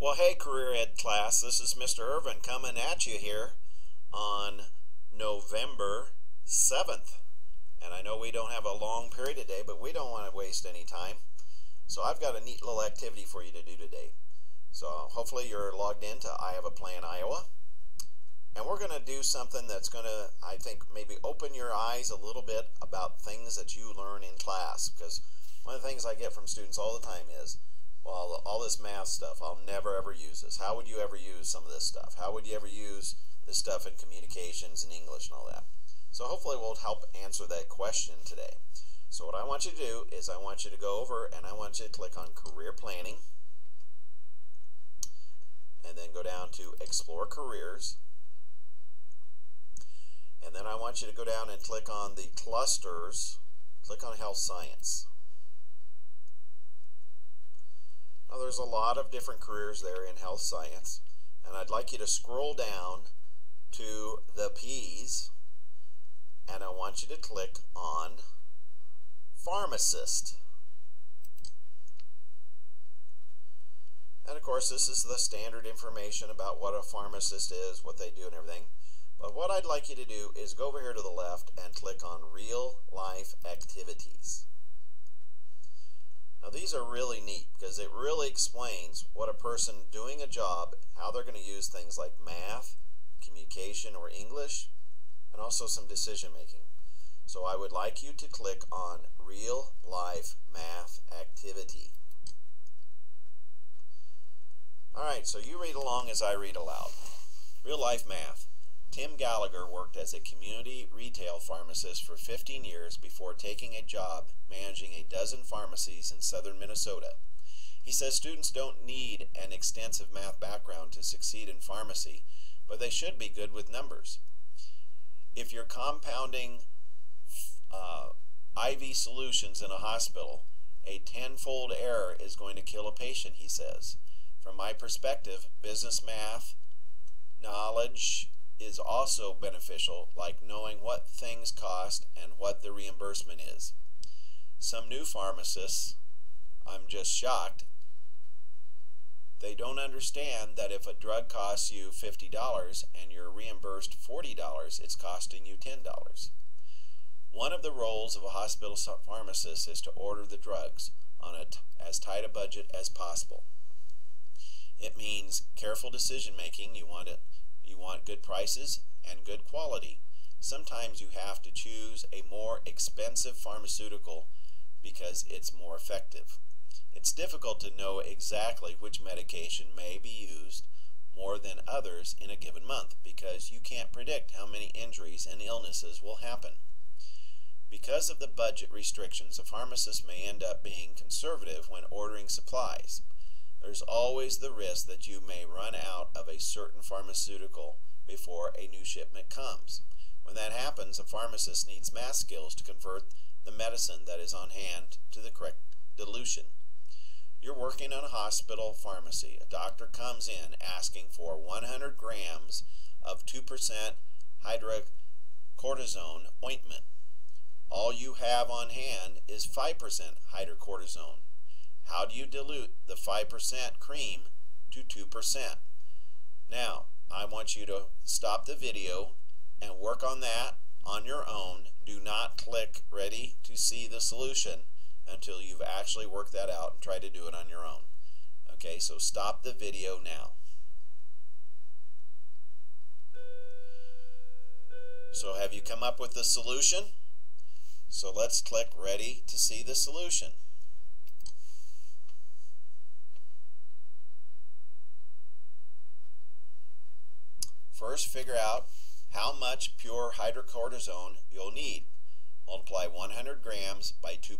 Well, hey, Career Ed class, this is Mr. Irvin coming at you here on November 7th. And I know we don't have a long period today, but we don't want to waste any time. So I've got a neat little activity for you to do today. So hopefully you're logged into I Have a Plan Iowa. And we're going to do something that's going to, I think, maybe open your eyes a little bit about things that you learn in class. Because one of the things I get from students all the time is, well, all this math stuff, I'll never ever use this. How would you ever use some of this stuff? How would you ever use this stuff in communications and English and all that? So hopefully we'll help answer that question today. So what I want you to do is I want you to go over and I want you to click on Career Planning. And then go down to Explore Careers. And then I want you to go down and click on the clusters. Click on Health Science. Now there's a lot of different careers there in health science, and I'd like you to scroll down to the P's, and I want you to click on Pharmacist. And of course this is the standard information about what a pharmacist is, what they do and everything. But what I'd like you to do is go over here to the left and click on Real Life Activities. Now these are really neat because it really explains what a person doing a job, how they're going to use things like math, communication or English, and also some decision making. So I would like you to click on Real Life Math Activity. Alright, so you read along as I read aloud. Real life math. Tim Gallagher worked as a community retail pharmacist for 15 years before taking a job managing a dozen pharmacies in southern Minnesota. He says students don't need an extensive math background to succeed in pharmacy, but they should be good with numbers. If you're compounding IV solutions in a hospital, a tenfold error is going to kill a patient, he says. From my perspective, business math knowledge is also beneficial, like knowing what things cost and what the reimbursement is. Some new pharmacists, I'm just shocked, they don't understand that if a drug costs you $50 and you're reimbursed $40, it's costing you $10. One of the roles of a hospital pharmacist is to order the drugs on as tight a budget as possible. It means careful decision making. You want good prices and good quality. Sometimes you have to choose a more expensive pharmaceutical because it's more effective. It's difficult to know exactly which medication may be used more than others in a given month because you can't predict how many injuries and illnesses will happen. Because of the budget restrictions, a pharmacist may end up being conservative when ordering supplies. There's always the risk that you may run out of a certain pharmaceutical before a new shipment comes. When that happens, a pharmacist needs math skills to convert the medicine that is on hand to the correct dilution. You're working on a hospital pharmacy. A doctor comes in asking for 100 grams of 2% hydrocortisone ointment. All you have on hand is 5% hydrocortisone. How do you dilute the 5% cream to 2%? Now, I want you to stop the video and work on that on your own. Do not click ready to see the solution until you've actually worked that out and try to do it on your own. Okay, so stop the video now. So have you come up with the solution? So let's click ready to see the solution. First, figure out how much pure hydrocortisone you'll need. Multiply 100 grams by 2%.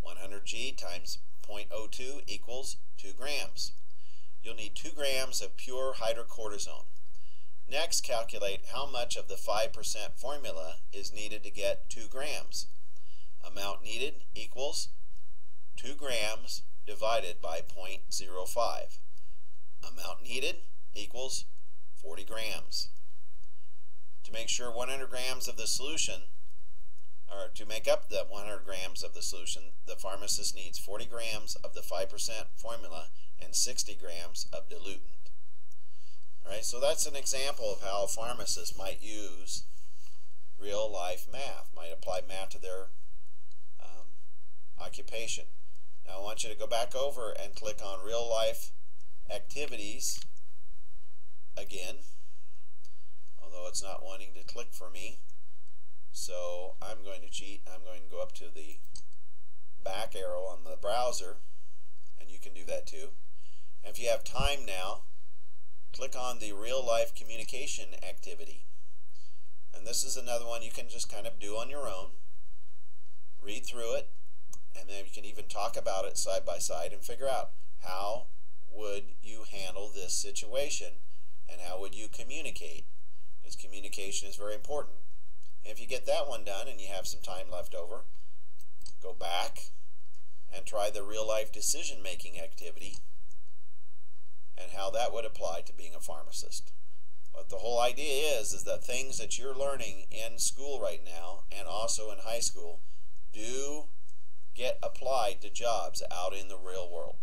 100 G times 0.02 equals 2 grams. You'll need 2 grams of pure hydrocortisone. Next, calculate how much of the 5% formula is needed to get 2 grams. Amount needed equals 2 grams divided by 0.05. Amount needed equals 40 grams. To make sure 100 grams of the solution or to make up the 100 grams of the solution, the pharmacist needs 40 grams of the 5% formula and 60 grams of diluent. All right, so that's an example of how a pharmacist might use real-life math, might apply math to their occupation. Now I want you to go back over and click on real-life activities again, although it's not wanting to click for me. So I'm going to cheat. I'm going to go up to the back arrow on the browser, and you can do that too. And if you have time now, click on the real-life communication activity. And this is another one you can just kind of do on your own. Read through it, and then you can even talk about it side by side and figure out how would you handle this situation and how would you communicate, because communication is very important. And if you get that one done and you have some time left over, go back and try the real-life decision-making activity and how that would apply to being a pharmacist. But the whole idea is that things that you're learning in school right now and also in high school do get applied to jobs out in the real world.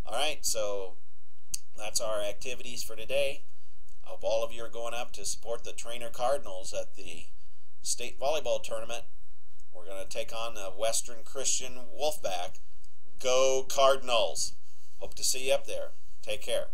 All right, so that's our activities for today. I hope all of you are going up to support the Trainer Cardinals at the state volleyball tournament. We're going to take on the Western Christian Wolfpack. Go Cardinals! Hope to see you up there. Take care.